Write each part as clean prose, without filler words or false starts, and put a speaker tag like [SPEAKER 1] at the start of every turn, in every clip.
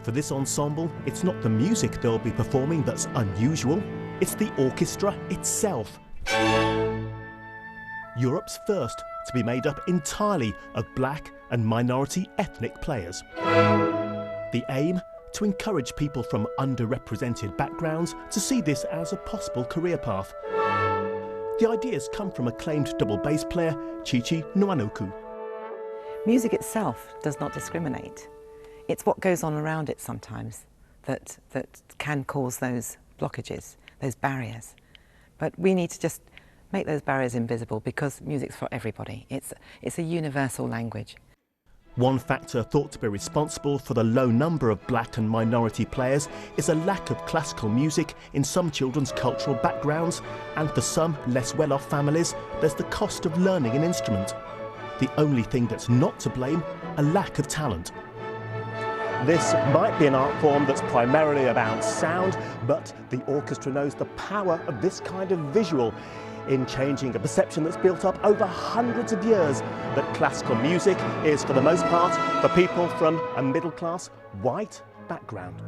[SPEAKER 1] For this ensemble, it's not the music they'll be performing that's unusual, it's the orchestra itself. Europe's first to be made up entirely of black and minority ethnic players. The aim? To encourage people from underrepresented backgrounds to see this as a possible career path. The ideas come from acclaimed double bass player Chichi Nwanoku.
[SPEAKER 2] Music itself does not discriminate. It's what goes on around it sometimes that can cause those blockages, those barriers. But we need to just make those barriers invisible because music's for everybody. It's a universal language.
[SPEAKER 1] One factor thought to be responsible for the low number of black and minority players is a lack of classical music in some children's cultural backgrounds, and for some less well-off families, there's the cost of learning an instrument. The only thing that's not to blame, a lack of talent. This might be an art form that's primarily about sound, but the orchestra knows the power of this kind of visual in changing a perception that's built up over hundreds of years that classical music is, for the most part, for people from a middle-class, white background.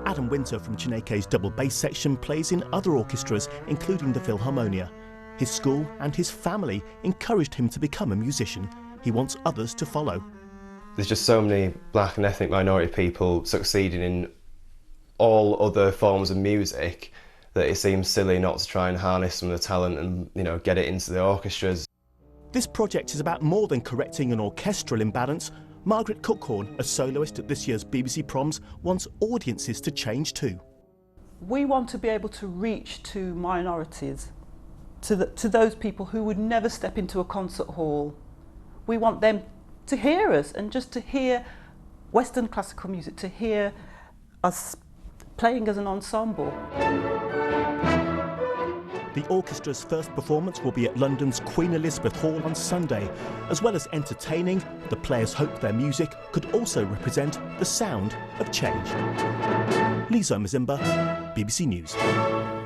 [SPEAKER 1] Adam Winter from Chineke's double bass section plays in other orchestras, including the Philharmonia. His school and his family encouraged him to become a musician. He wants others to follow.
[SPEAKER 3] There's just so many black and ethnic minority people succeeding in all other forms of music that it seems silly not to try and harness some of the talent and, you know, get it into the orchestras.
[SPEAKER 1] This project is about more than correcting an orchestral imbalance. Margaret Cookhorn, a soloist at this year's BBC Proms, wants audiences to change too.
[SPEAKER 4] We want to be able to reach to minorities, to those people who would never step into a concert hall. We want them to hear us and just to hear Western classical music, to hear us playing as an ensemble.
[SPEAKER 1] The orchestra's first performance will be at London's Queen Elizabeth Hall on Sunday. As well as entertaining, the players hope their music could also represent the sound of change. Lizo Mazimba, BBC News.